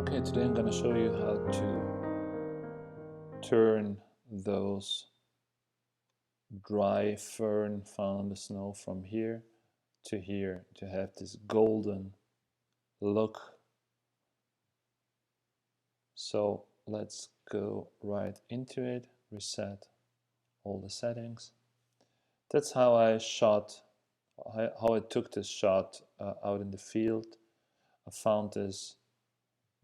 Okay, today I'm going to show you how to turn those dry fern found in the snow from here to have this golden look. So let's go right into it, reset all the settings. That's how I shot, how I took this shot out in the field. I found this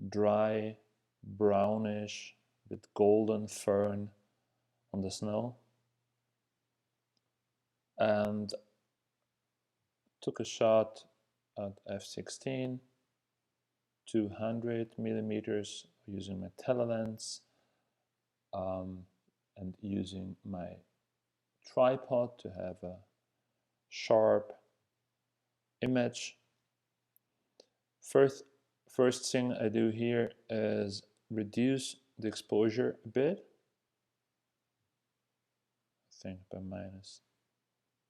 dry, brownish, with golden fern on the snow, and took a shot at f/16, 200 millimeters, using my telelens and using my tripod to have a sharp image. First thing I do here is reduce the exposure a bit. I think by -10,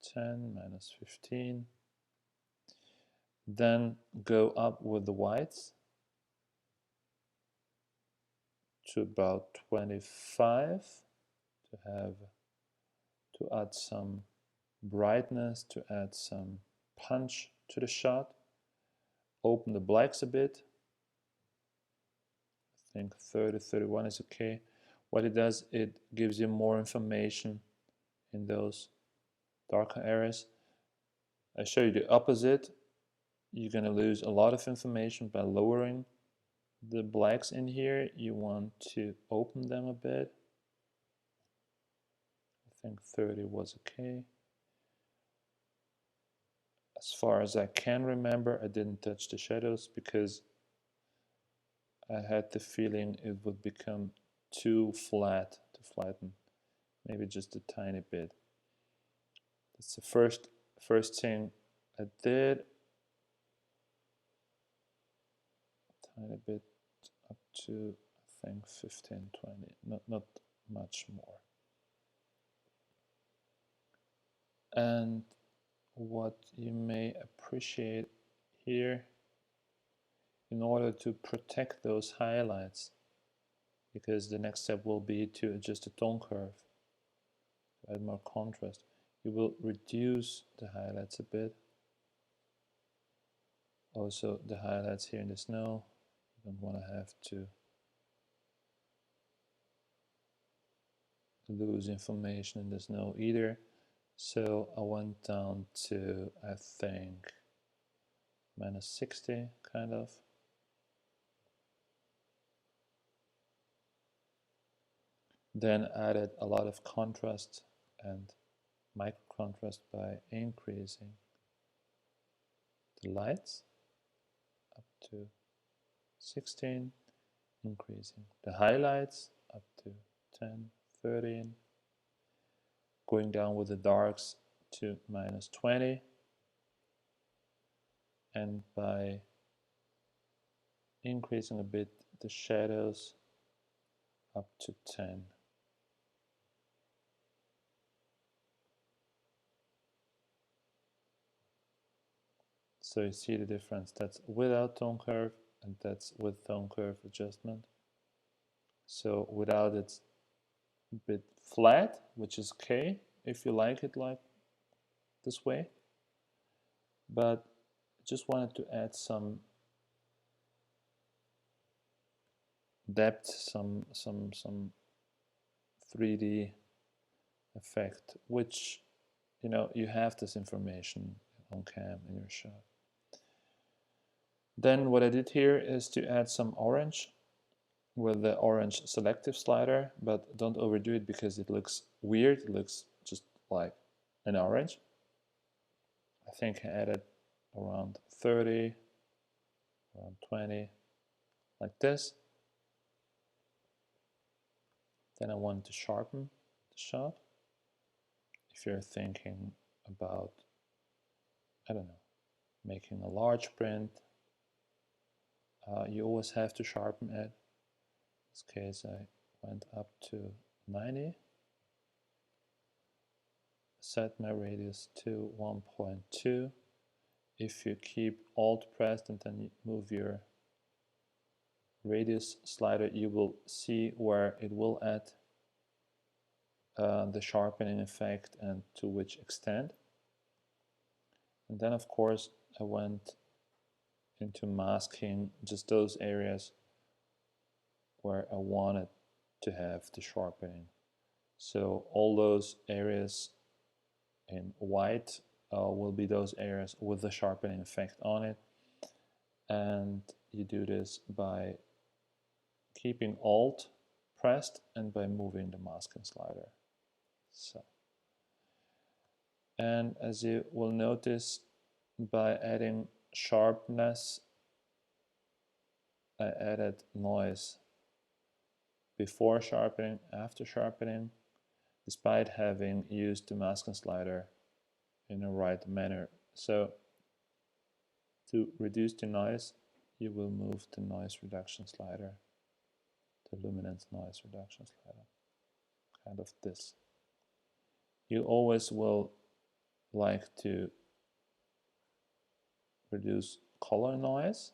-15. Then go up with the whites to about 25 to add some brightness, to add some punch to the shot. Open the blacks a bit. I think 30, 31 is okay. What it does, it gives you more information in those darker areas. I show you the opposite. You're going to lose a lot of information by lowering the blacks in here. You want to open them a bit. I think 30 was okay. As far as I can remember, I didn't touch the shadows because I had the feeling it would become too flat to flatten, maybe just a tiny bit. That's the first thing I did. A tiny bit up to, I think, 15, 20, not much more. And what you may appreciate here, in order to protect those highlights, because the next step will be to adjust the tone curve, to add more contrast, you will reduce the highlights a bit. Also the highlights here in the snow, you don't want to have to lose information in the snow either. So I went down to, I think, -60 kind of. Then added a lot of contrast and micro contrast by increasing the lights up to 16, increasing the highlights up to 10, 13, going down with the darks to -20, and by increasing a bit the shadows up to 10. So you see the difference. That's without tone curve, and that's with tone curve adjustment. So without, it's a bit flat, which is okay if you like it like this way. But just wanted to add some depth, some 3D effect, which, you know, you have this information on cam in your shot. Then what I did here is to add some orange with the orange selective slider, but don't overdo it because it looks weird. It looks just like an orange. I think I added around 30, around 20, like this. Then I want to sharpen the shot. If you're thinking about, I don't know, making a large print, you always have to sharpen it. In this case, I went up to 90, set my radius to 1.2. If you keep Alt pressed and then you move your radius slider, you will see where it will add the sharpening effect and to which extent. And then of course I went into masking just those areas where I wanted to have the sharpening. So all those areas in white will be those areas with the sharpening effect on it. And you do this by keeping Alt pressed and by moving the masking slider. So, and as you will notice, by adding sharpness, I added noise before sharpening, after sharpening, despite having used the masking slider in a right manner. So to reduce the noise, you will move the noise reduction slider, the luminance noise reduction slider, kind of this. You always will like to reduce color noise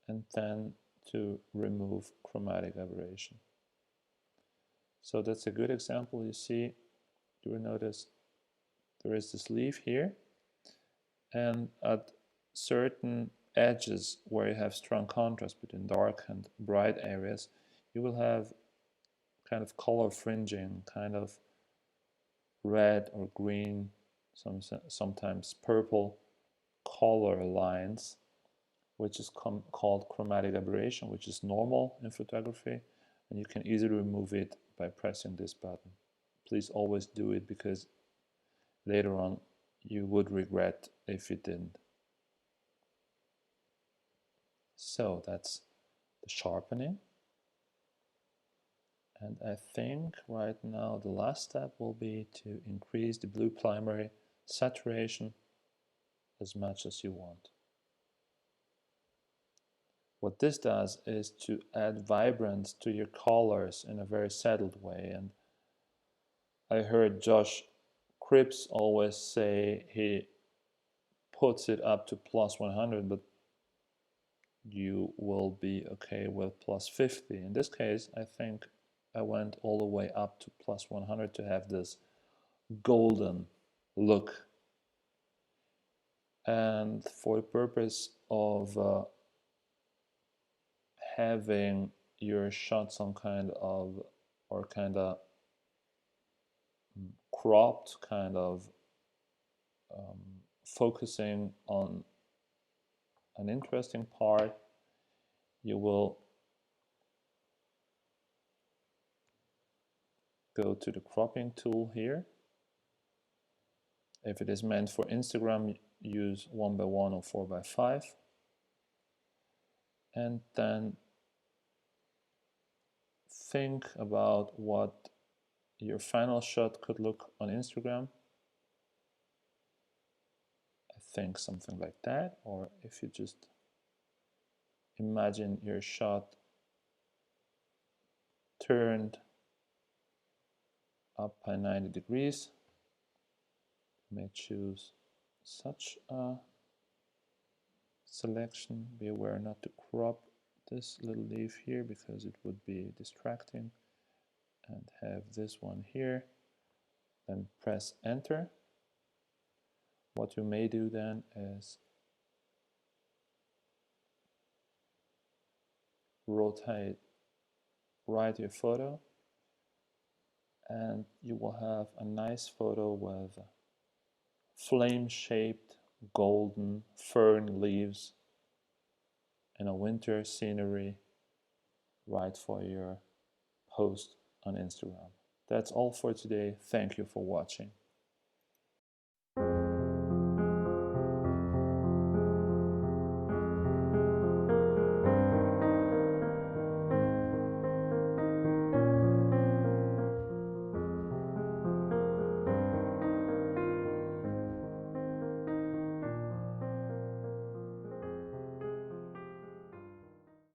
and then to remove chromatic aberration. So that's a good example. You see, you will notice there is this leaf here, and at certain edges where you have strong contrast between dark and bright areas, you will have kind of color fringing, kind of red or green, sometimes purple color lines, which is called chromatic aberration, which is normal in photography, and you can easily remove it by pressing this button. Please always do it, because later on you would regret if you didn't. So that's the sharpening. And I think right now the last step will be to increase the blue primary saturation as much as you want. What this does is to add vibrance to your colors in a very settled way. And I heard Josh Cripps always say he puts it up to plus 100, but you will be okay with plus 50. In this case, I think I went all the way up to plus 100 to have this golden look. And for the purpose of having your shot some kind of, or kind of cropped, kind of focusing on an interesting part, you will go to the cropping tool here. If it is meant for Instagram, use 1:1 or 4:5, and then think about what your final shot could look on Instagram. I think something like that. Or if you just imagine your shot turned up by 90 degrees, you may choose such a selection. Be aware not to crop this little leaf here, because it would be distracting. And have this one here, then press enter. What you may do then is rotate right your photo, and you will have a nice photo with flame-shaped golden fern leaves in a winter scenery, right for your post on Instagram. That's all for today. Thank you for watching.